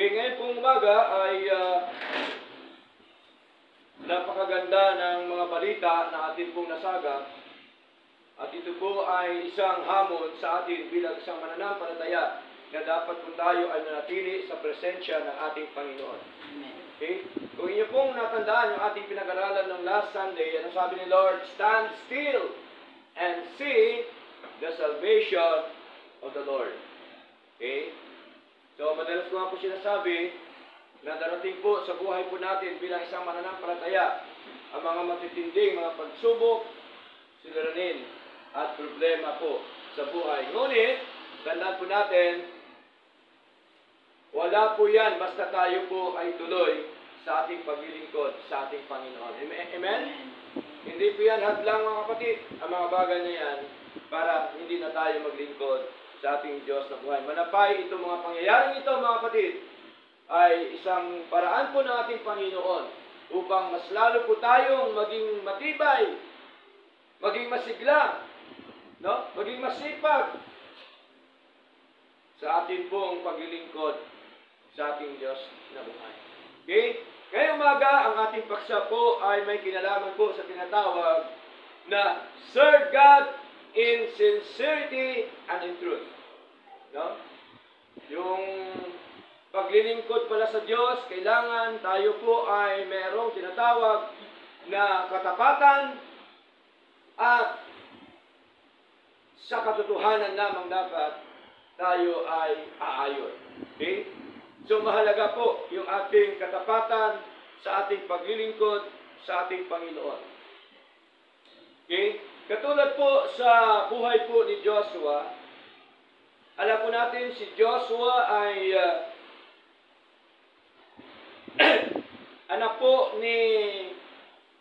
Okay, ngayon pong umaga ay napakaganda ng mga balita na atin pong nasagap. At ito po ay isang hamon sa atin bilang isang mananampalataya na dapat po tayo ay nanatili sa presensya ng ating Panginoon. Okay? Kung inyo pong natandaan yung ating pinag-aralan ng last Sunday, ano sabi ni Lord? Stand still and see the salvation of the Lord. Okay? So, madalas ko nga po sinasabi na darating po sa buhay po natin bilang isang mananampalataya ang mga matitinding mga pagsubok, suliranin, at problema po sa buhay. Ngunit, tandaan po natin, wala po yan basta tayo po ay tuloy sa ating paglilingkod sa ating Panginoon. Amen? Hindi po yan hadlang mga kapatid, ang mga bagay na yan para hindi na tayo maglingkod sa ating Diyos na buhay. Manapay itong mga pangyayaring ito mga kapatid ay isang paraan po ng ating Panginoon upang mas lalo po tayong maging matibay, maging masigla, no? Maging masipag sa ating pong paglilingkod sa ating Diyos na buhay. Okay? Ngayong umaga, ang ating paksa po ay may kinalaman po sa tinatawag na serve God in sincerity and in truth. No? Yung paglilingkod pala sa Diyos, kailangan tayo po ay mayroong tinatawag na katapatan at sa katotohanan lamang dapat tayo ay aayon. Okay? So mahalaga po yung ating katapatan sa ating paglilingkod sa ating Panginoon. Okay? Katulad po sa buhay po ni Joshua, alam po natin si Joshua ay anak po ni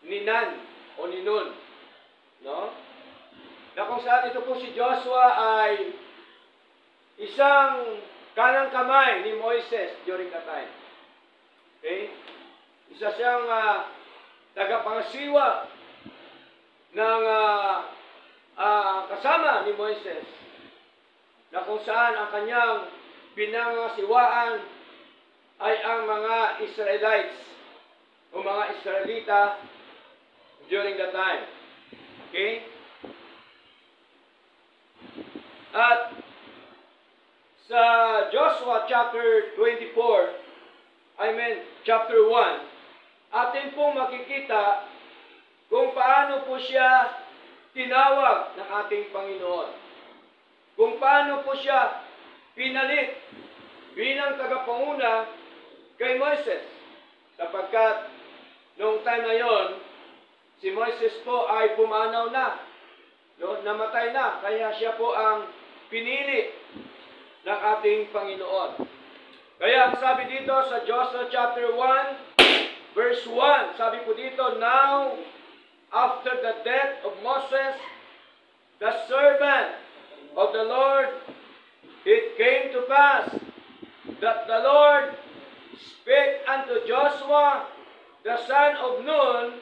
Nan o ni Nun. No? Na kung saan ito po si Joshua ay isang kanang kamay ni Moises during that time. Okay? Isa siyang tagapangasiwa ng kasama ni Moises, na kung saan ang kanyang pinangasiwaan ay ang mga Israelites o mga Israelita during that time. Okay? At sa Joshua chapter 24, chapter 1, atin pong makikita kung paano po siya tinawag ng ating Panginoon. Kung paano po siya pinalit bilang tagapanguna kay Moises. Sapagkat noong time na yon, si Moises po ay pumanaw na. No? Namatay na. Kaya siya po ang pinili ng ating Panginoon. Kaya ang sabi dito sa Joshua chapter 1, verse 1, sabi po dito, now, after the death of Moses, the servant of the Lord, it came to pass that the Lord spake unto Joshua, the son of Nun,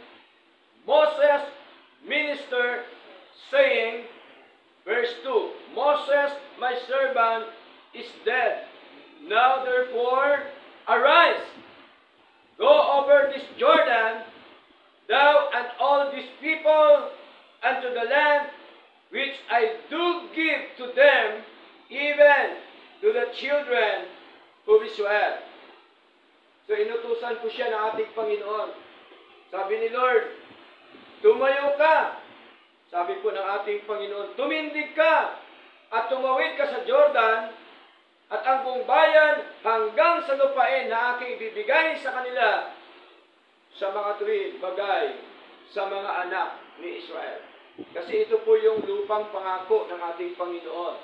Moses' minister, saying, verse 2, Moses, my servant, is dead. Now therefore, arise, go over this Jordan, thou and all these people, unto the land which I do give to them, even to the children of Israel. So inutusan po siya ng ating Panginoon. Sabi ni Lord, tumayo ka. Sabi po ng ating Panginoon, tumindig ka at tumawid ka sa Jordan at ang buong bayan hanggang sa lupain na aking ibibigay sa kanila sa mga tuwid, bagay sa mga anak ni Israel. Kasi ito po yung lupang pangako ng ating Panginoon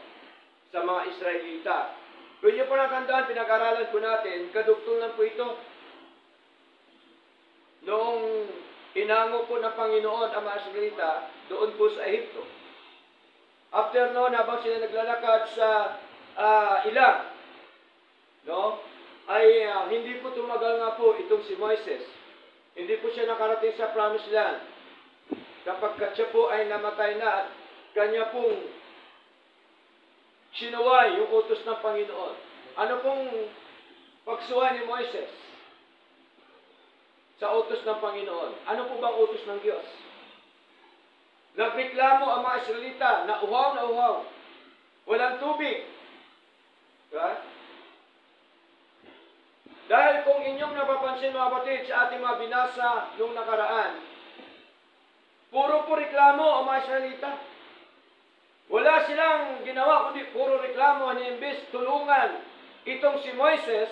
sa mga Israelita. Kung nyo po nakandaan, pinag-aralan po natin, kadugtungan po ito. Noong inango po ng Panginoon ang mga Israelita doon po sa Ehipto. After noon, habang sila naglalakad sa ilang, no, ay hindi po tumagal nga po itong si Moises. Hindi po siya nakarating sa Promised Land. Kapag siya po ay namatay na at kanya pong sinuway yung utos ng Panginoon. Ano pong pagsuhan ni Moises sa utos ng Panginoon. Ano po bang utos ng Diyos? Nagreklamo ang mga Israelita na uhaw. Walang tubig. Diba? Dahil kung inyong napapansin mga kapatid sa ating mga binasa nung nakaraan, puro po reklamo ang mga Israelita. Wala silang ginawa kundi puro reklamo, imbes tulungan itong si Moises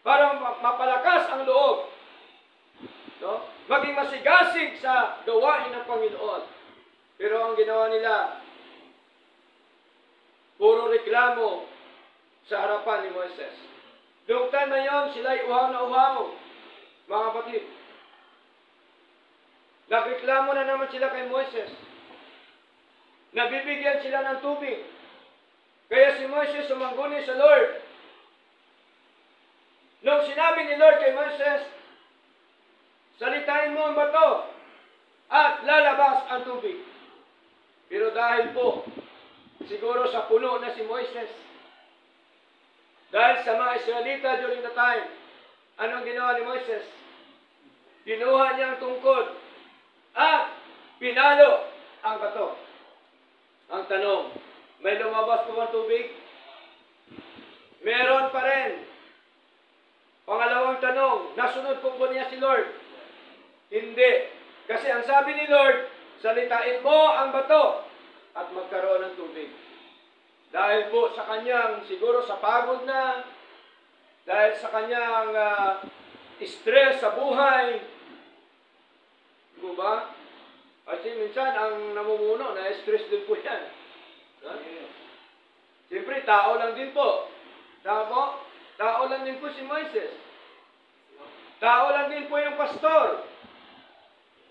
para mapalakas ang loob. No? Maging masigasig sa gawain ng Panginoon. Pero ang ginawa nila, puro reklamo sa harapan ni Moises. Noong time na yun, sila'y uhaw, mga kapatid. Nagreklamo na naman sila kay Moises. Nabibigyan sila ng tubig. Kaya si Moises sumangguni sa Lord. Nung sinabi ni Lord kay Moises, salitain mo ang bato at lalabas ang tubig. Pero dahil po, siguro sa puno na si Moises, dahil sa mga Israelita during the time, anong ginawa ni Moises? Kinuha niya ang tungkod at pinalo ang bato. Ang tanong, may lumabas po bang tubig? Meron pa rin. Pangalawang tanong, nasunod po niya si Lord? Hindi. Kasi ang sabi ni Lord, salitain mo ang bato at magkaroon ng tubig. Dahil po sa kanyang, siguro sa pagod na, dahil sa kanyang stress sa buhay, di ba? Kasi minsan ang namumuno, na-stress din po yan. Siyempre, tao lang din po. Tama po? Tao lang din po si Moises. Tao lang din po yung pastor.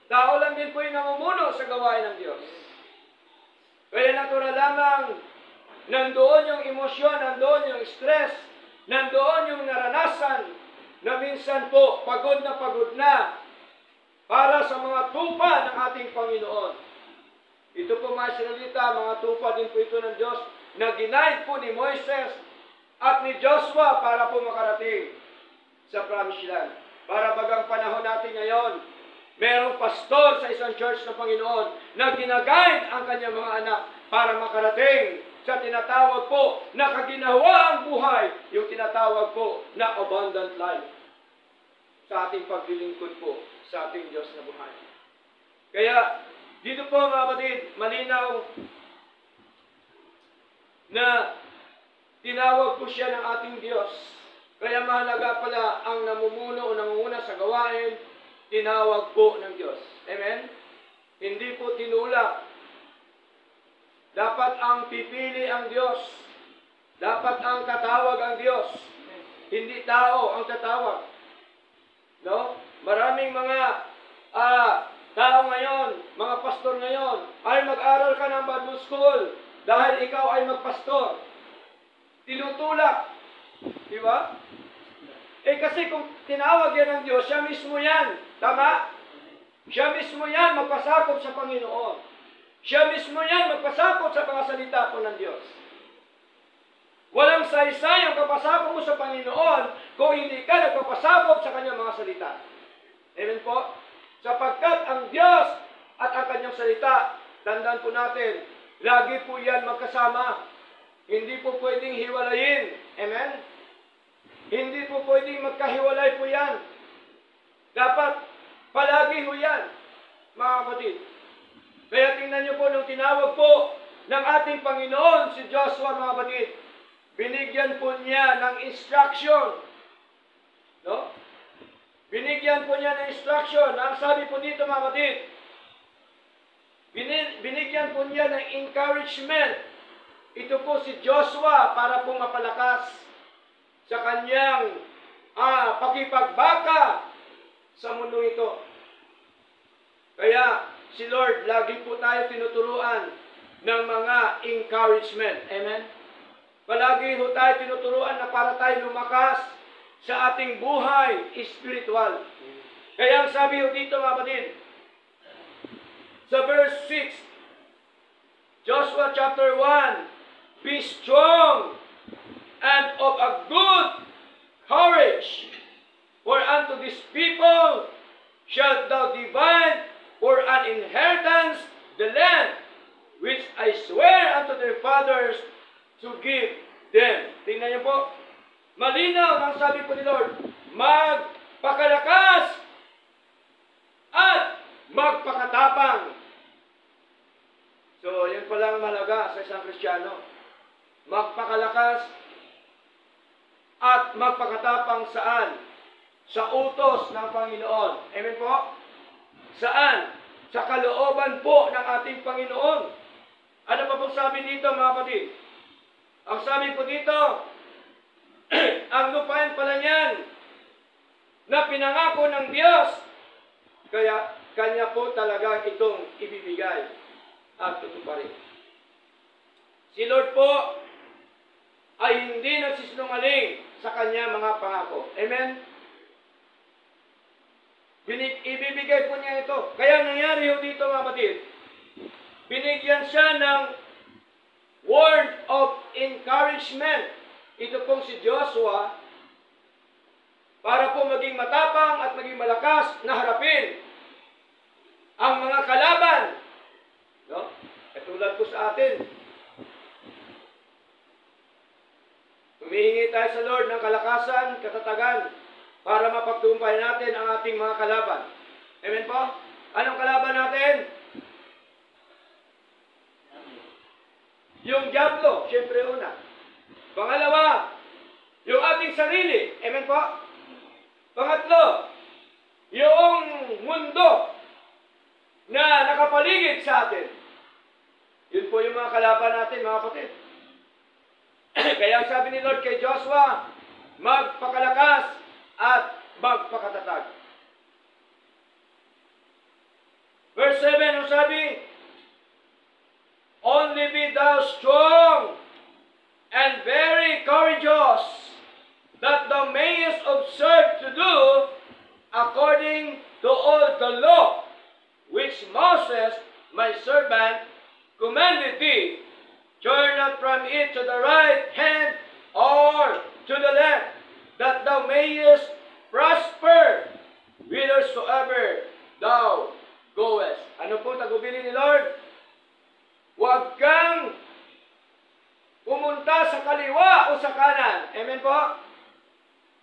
Tao lang din po yung namumuno sa gawain ng Diyos. Kaya natural lamang, nandoon yung emosyon, nandoon yung stress, nandoon yung naranasan, na minsan po, pagod na, para sa mga tupa ng ating Panginoon. Ito po mga Israelita, mga tupa din po ito ng Diyos, na ginaid po ni Moises at ni Joshua para po makarating sa Promised Land. Para bagang panahon natin ngayon, merong pastor sa isang church ng Panginoon na ginaguide ang kanyang mga anak para makarating sa tinatawag po na kaginhawaang buhay, yung tinatawag po na abundant life sa ating paglilingkod po sa ating Diyos na buhay. Kaya, dito po mga kapatid, malinaw na tinawag po siya ng ating Diyos. Kaya mahalaga pala ang namumuno o nangunguna sa gawain, tinawag po ng Diyos. Amen? Hindi po tinulak. Dapat ang pipili ang Diyos. Dapat ang katawag ang Diyos. Hindi tao ang tatawag. No? Maraming mga tao ngayon, mga pastor ngayon, ay mag-aral ka ng Bible school dahil ikaw ay magpastor. Tinutulak. Di ba? Kasi kung tinawag yan ng Diyos, siya mismo yan. Tama? Siya mismo yan magpasakop sa Panginoon. Siya mismo yan magpasakop sa mga salita po ng Diyos. Walang saysay ang kapasakop mo sa Panginoon kung hindi ka nagpapasakop sa kanyang mga salita. Amen po? Sapagkat ang Diyos at ang kanyang salita, tandaan po natin, lagi po yan magkasama. Hindi po pwedeng hiwalayin. Amen? Hindi po pwedeng magkahiwalay po yan. Dapat palagi po yan, mga kapatid. Kaya tingnan niyo po, nung tinawag po ng ating Panginoon si Joshua, mga kapatid, binigyan po niya ng instruction. No? Binigyan po niya ng instruction. Ang sabi po dito, mga kapatid, binigyan po niya ng encouragement. Ito po si Joshua para po mapalakas sa kanyang pakipagbaka sa mundo ito. Kaya si Lord, lagi po tayo tinuturuan ng mga encouragement. Amen? Palagi po tayo tinuturuan na para tayo lumakas sa ating buhay spiritual. Kaya ang sabi ko dito, mga kapatid, sa verse 6, Joshua chapter 1, be strong and of a good courage. others to give them. Tingnan niyo po. Malinaw ang sabi po ni Lord, magpakalakas at magpakatapang. So, yun palang mahalaga sa isang Kristiyano. Magpakalakas at magpakatapang saan? Sa utos ng Panginoon. Amen po? Saan? Sa kalooban po ng ating Panginoon. Ano pa pong sabi dito, mga kapatid? Ang sabi po dito, ang lupain pala niyan na pinangako ng Diyos, kaya Kanya po talagang itong ibibigay at tutuparin. Si Lord po ay hindi nagsisinungaling sa Kanya mga pangako. Amen? Ibibigay po niya ito. Kaya nangyari ho dito, mga kapatid, binigyan siya ng word of encouragement. Ito pong si Joshua para po maging matapang at maging malakas na harapin ang mga kalaban. No? Katulad po sa atin. Humihingi tayo sa Lord ng kalakasan, katatagan, para mapagtumpay natin ang ating mga kalaban. Amen po? Anong kalaban natin? Yung diablo, syempre una. Pangalawa, yung ating sarili. Amen po? Pangatlo, yung mundo na nakapaligid sa atin. Yun po yung mga kalaban natin, mga kapatid. Kaya sabi ni Lord kay Joshua, magpakalakas at magpakatatag. Verse 7, ang sabi, only be thou strong and very courageous, that thou mayest observe to do according to all the law which Moses, my servant, commanded thee. Turn not from it to the right hand or to the left, that thou mayest prosper whithersoever thou goest. Ano po tagubilin ni Lord? Huwag kang pumunta sa kaliwa o sa kanan. Amen po?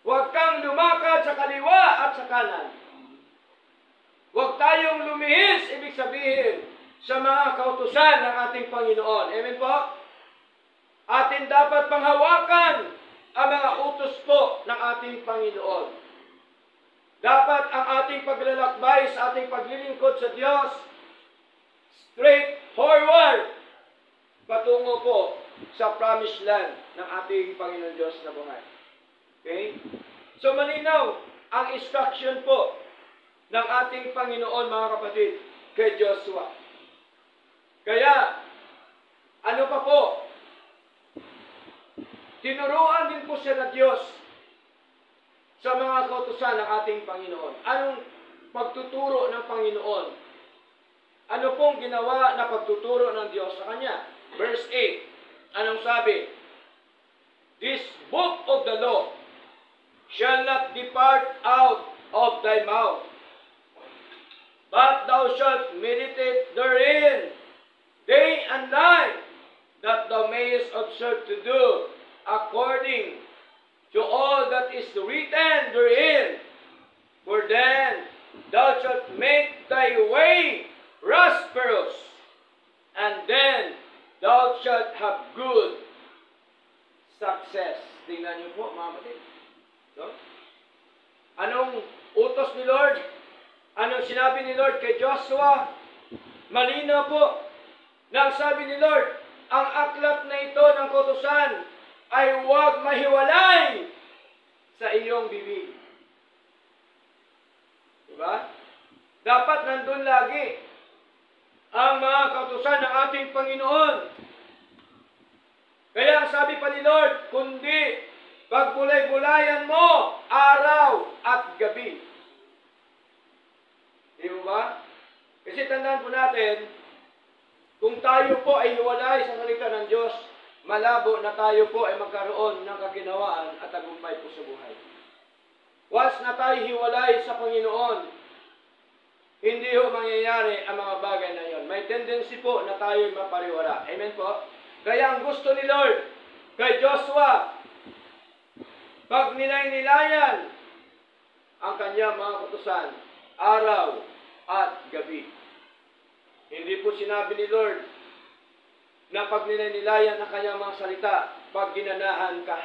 Huwag kang lumakad sa kaliwa at sa kanan. Huwag tayong lumihis, ibig sabihin, sa mga kautusan ng ating Panginoon. Amen po? Atin dapat panghawakan ang mga utos po ng ating Panginoon. Dapat ang ating paglalakbay sa ating paglilingkod sa Diyos straight forward patungo po sa promised land ng ating Panginoon Diyos na buhay. Okay? So malinaw ang instruction po ng ating Panginoon, mga kapatid, kay Joshua. Kaya, ano pa po? Tinuruan din po siya ng Diyos sa mga kautusan ng ating Panginoon. Anong pagtuturo ng Panginoon? Ano pong ginawa na pagtuturo ng Diyos sa Kanya? Verse 8, anong sabi? This book of the law shall not depart out of thy mouth, but thou shalt meditate therein day and night, that thou mayest observe to do according to all that is written therein. For then thou shalt make thy way prosperous, and then thou shalt have good success. Tingnan niyo po, mga kapatid. So, anong utos ni Lord? Anong sinabi ni Lord kay Joshua? Malinaw po na sabi ni Lord, ang aklat na ito ng kautusan ay huwag mahiwalay sa iyong bibig. Diba? Dapat nandun lagi ang mga kautusan ng ating Panginoon. Kaya ang sabi pa ni Lord, kundi pagbulay-bulayan mo araw at gabi. Di ba? Kasi tandaan po natin, kung tayo po ay hiwalay sa salita ng Diyos, malabo na tayo po ay magkaroon ng kaginawaan at tagumpay po sa buhay. Once na tayo hiwalay sa Panginoon, hindi ho mangyayari ang mga bagay na yon. May tendency po na tayo ay mapariwala. Amen po? Kaya ang gusto ni Lord kay Joshua, pag nilay-nilayan ang kanyang mga utusan, araw at gabi. Hindi po sinabi ni Lord na pag nilay-nilayan ang kanyang mga salita, pag ginanahan ka.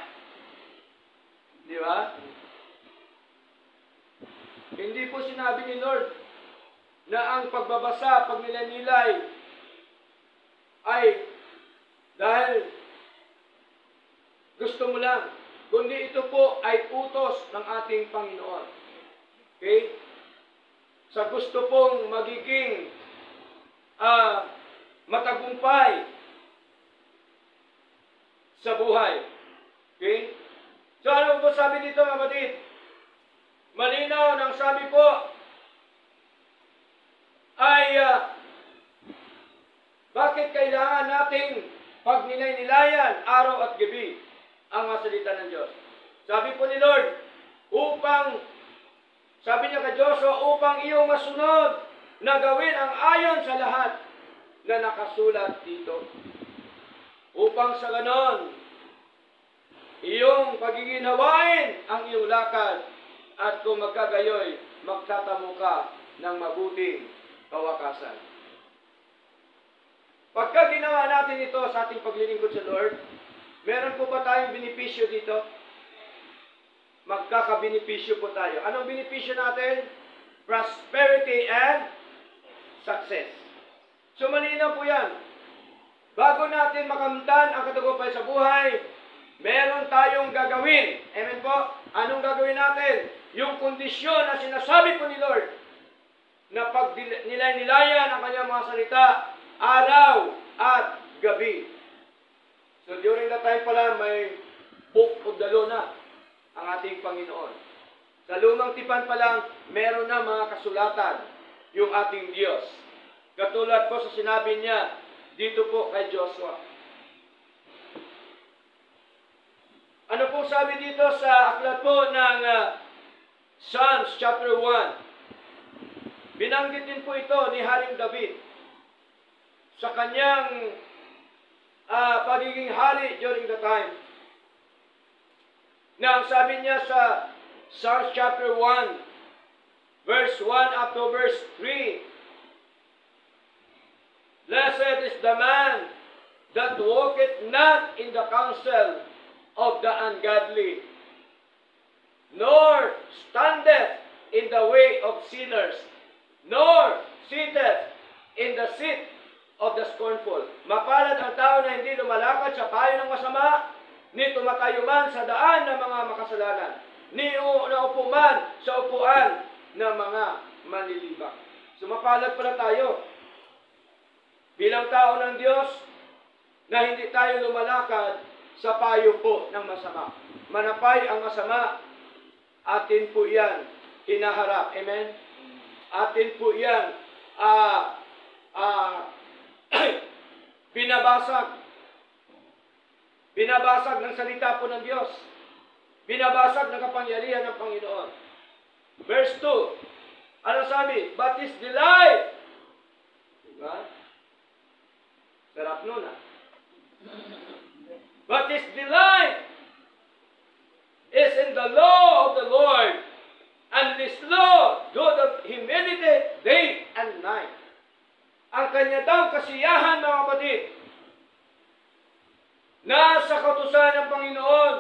Di ba? Hindi po sinabi ni Lord na ang pagbabasa, pag nilay-nilay, ay dahil gusto mo lang, kundi ito po ay utos ng ating Panginoon. Okay? Sa gusto pong magiging matagumpay sa buhay. Okay? So ano po sabi dito, mga kapatid? Malinaw ng sabi po ay bakit kailangan nating pag nilay-nilayan araw at gabi ang mga salita ng Diyos. Sabi po ni Lord, sabi niya kay Joshua, upang iyong masunod na gawin ang ayon sa lahat na nakasulat dito. Upang sa ganon, iyong pagiginhawain ang iyong lakad at kung magkagayoy, magtatamo ka ng mabuting kawakasan. Pagka ginawa natin ito sa ating paglilingkod sa Lord, meron po ba tayong benepisyo dito? Magkakabenepisyo po tayo. Anong benepisyo natin? Prosperity and success. So malinaw po yan. Bago natin makamtan ang katagumpay sa buhay, meron tayong gagawin. Amen po? Anong gagawin natin? Yung kondisyon na sinasabi po ni Lord, na pag nilay-nilayan ang kanyang mga salita, araw at gabi. So during that time pala, may book of the law na ang ating Panginoon. Sa lumang tipan pa lang, meron na mga kasulatan yung ating Diyos. Katulad po sa sinabi niya dito po kay Joshua. Ano pong sabi dito sa aklat po ng Psalms chapter 1? Binanggit din po ito ni Haring David sa kanyang pagiging hari during the time. Now, sabi niya sa Psalms chapter 1, verse 1 up to verse 3, Blessed is the man that walketh not in the counsel of the ungodly, nor standeth in the way of sinners, nor sitteth in the seat of the scornful. Mapalad ang tao na hindi lumalakad sa payo ng masama, ni tumatayo man sa daan ng mga makasalanan, ni naupo man sa upuan ng mga manlilibak. So mapalad pala tayo bilang tao ng Diyos na hindi tayo lumalakad sa payo po ng masama. Manapay ang masama, atin po yan hinaharap. Amen? Atin po yan binabasag. Binabasag ng salita po ng Diyos. Binabasag ng kapangyarihan ng Panginoon. Verse 2. Ano sabi? But his delight. Diba? Sarap nun But his delight is in the law of the Lord, and this law doth he meditate day and night. Ang kanya daw kasiyahan, mga kapatid, nasa kautusan ng Panginoon,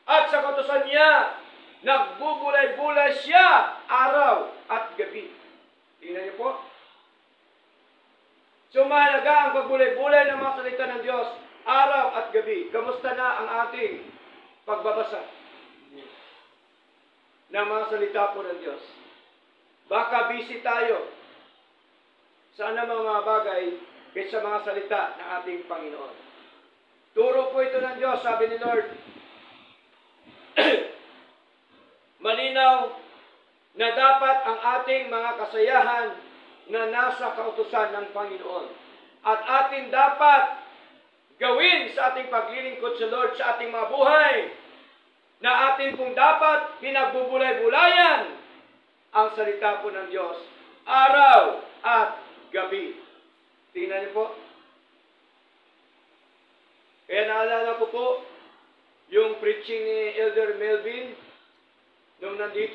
at sa kautusan niya, nagbubulay-bulay siya araw at gabi. Tingnan niyo po. So mahalaga ang pagbulay-bulay ng mga salita ng Diyos araw at gabi. Kamusta na ang ating pagbabasa ng mga salita po ng Diyos? Baka busy tayo sa anumang mga bagay kaysa mga salita ng ating Panginoon. Turo po ito ng Diyos, sabi ni Lord. Malinaw na dapat ang ating mga kasayahan na nasa kautusan ng Panginoon. At atin dapat gawin sa ating paglilingkod sa Lord sa ating mga buhay, na atin pong dapat pinagbubulay-bulayan ang salita po ng Diyos araw at gabi. Tingnan niyo po. naalala ko po yung preaching ni Elder Melvin nung nandito